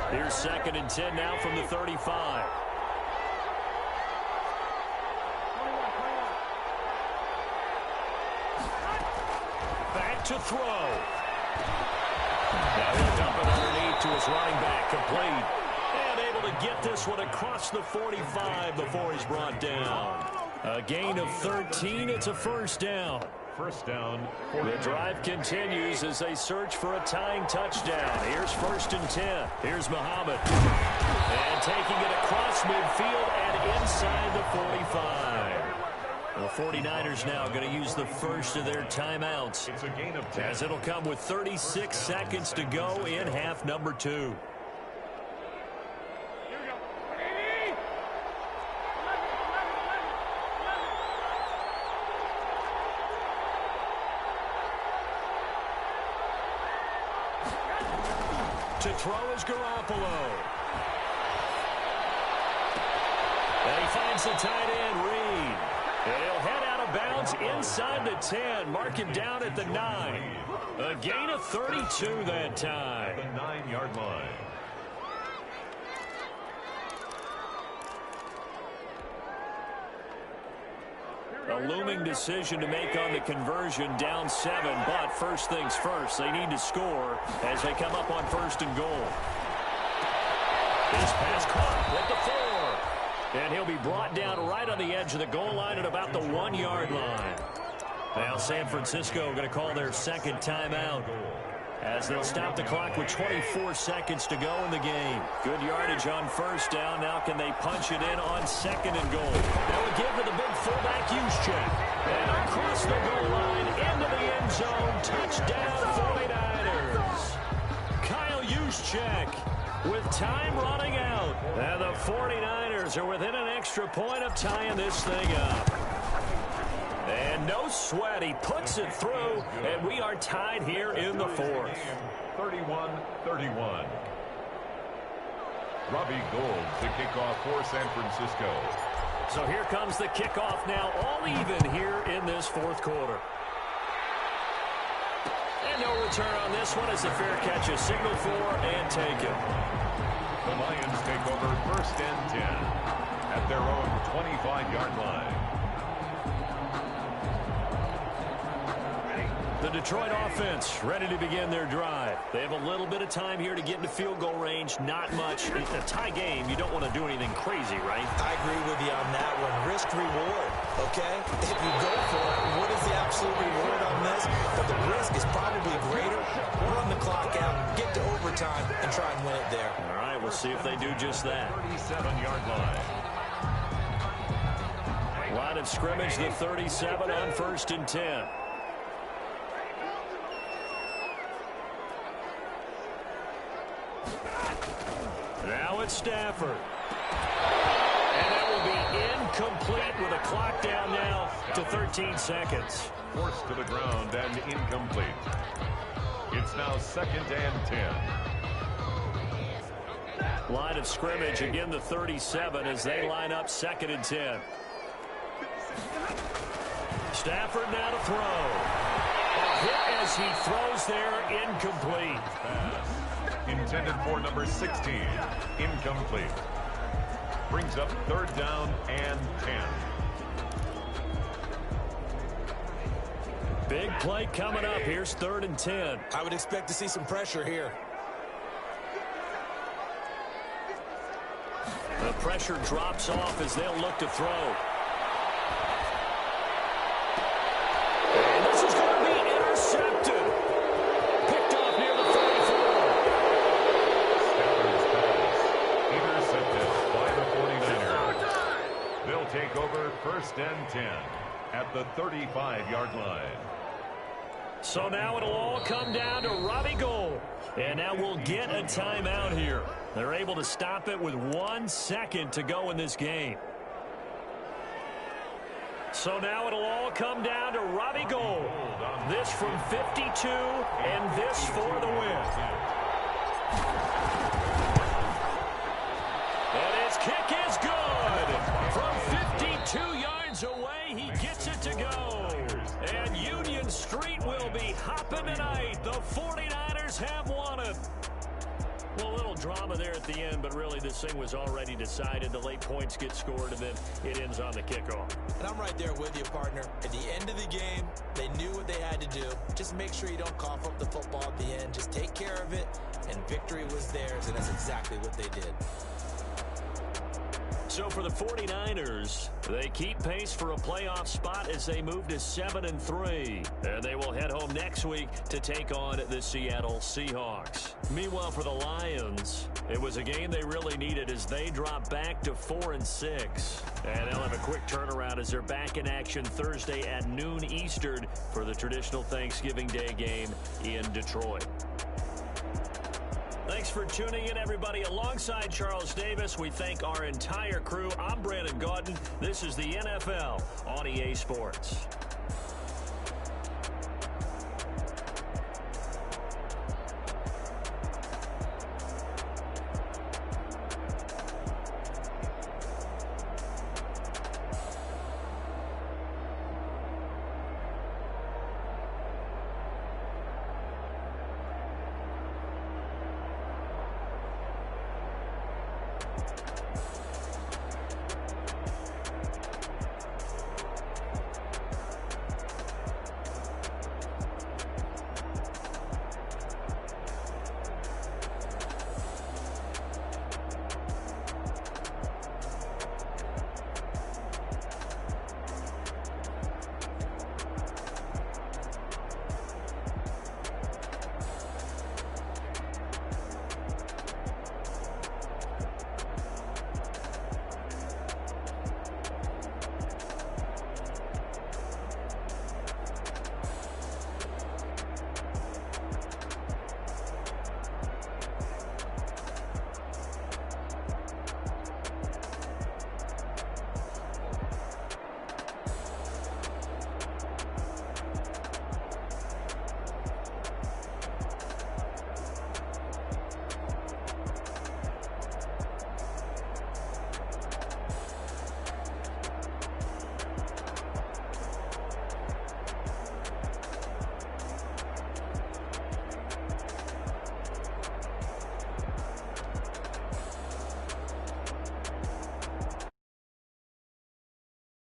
Here's 2nd and 10 now from the 35. to throw. Now he'll dump it underneath to his running back, complete. And able to get this one across the 45 before he's brought down. A gain of 13. It's a first down. First down. The drive continues as they search for a tying touchdown. Here's 1st and 10. Here's Muhammad. And taking it across midfield and inside the 45. The 49ers now going to use the first of their timeouts. It's a gain of 10. As it'll come with 36 seconds to go in half number 2. To throw is Garoppolo. And he finds the tight end, Reed. And he'll head out of bounds inside the 10. Mark him down at the 9. A gain of 32 that time. The 9-yard line. A looming decision to make on the conversion, down 7, but first things first, they need to score as they come up on 1st and goal. This pass caught at the 4. And he'll be brought down right on the edge of the goal line at about the 1-yard line. Now San Francisco going to call their second timeout as they'll stop the clock with 24 seconds to go in the game. Good yardage on 1st down. Now can they punch it in on 2nd and goal? Now we give to the big fullback Juszczyk. And across the goal line into the end zone. Touchdown 49ers. Kyle Juszczyk with time running out. And the 49ers are within an extra point of tying this thing up. And no sweat, he puts it through, and we are tied here in the 4th. 31-31. Robbie Gould to kick off for San Francisco. So here comes the kickoff now, all even here in this 4th quarter. And no return on this one as the fair catch is signaled for and taken. The Lions take over 1st and 10 at their own 25-yard line. The Detroit offense ready to begin their drive. They have a little bit of time here to get into field goal range. Not much. In a tie game, you don't want to do anything crazy, right? I agree with you on that one. Risk reward, okay? If you go for it, what is the absolute reward on this? But the risk is probably greater. Run the clock out, get to overtime, and try and win it there. All right, we'll see if they do just that. 37-yard line. Line of scrimmage, the 37 on 1st and 10. Now it's Stafford. And that will be incomplete with a clock down now to 13 seconds. Forced to the ground and incomplete. It's now 2nd and 10. Line of scrimmage, again the 37 as they line up 2nd and 10. Stafford now to throw. A hit as he throws there, incomplete. Pass. Intended for number 16. Incomplete. Brings up 3rd down and 10. Big play coming up. Here's 3rd and 10. I would expect to see some pressure here. The pressure drops off as they'll look to throw. And this is going to be intercepted. Picked off near the 34. Stafford's pass. Intercepted by the 49ers. They'll take over 1st and 10 at the 35-yard line. So now it'll all come down to Robbie Gould. And now we'll get a timeout here. They're able to stop it with 1 second to go in this game. So now it'll all come down to Robbie Gould. This from 52 and this for the win. And his kick is good. From 52 yards away, he gets it to go. And Union Street will be hopping tonight. The 49ers have won it. Well, a little drama there at the end, but really this thing was already decided. The late points get scored, and then it ends on the kickoff. And I'm right there with you, partner. At the end of the game, they knew what they had to do. Just make sure you don't cough up the football at the end. Just take care of it, and victory was theirs, and that's exactly what they did. So for the 49ers, they keep pace for a playoff spot as they move to 7-3. And they will head home next week to take on the Seattle Seahawks. Meanwhile, for the Lions, it was a game they really needed as they drop back to 4-6. And they'll have a quick turnaround as they're back in action Thursday at noon Eastern for the traditional Thanksgiving Day game in Detroit. Thanks for tuning in, everybody. Alongside Charles Davis, we thank our entire crew. I'm Brandon Gaudin. This is the NFL on EA Sports.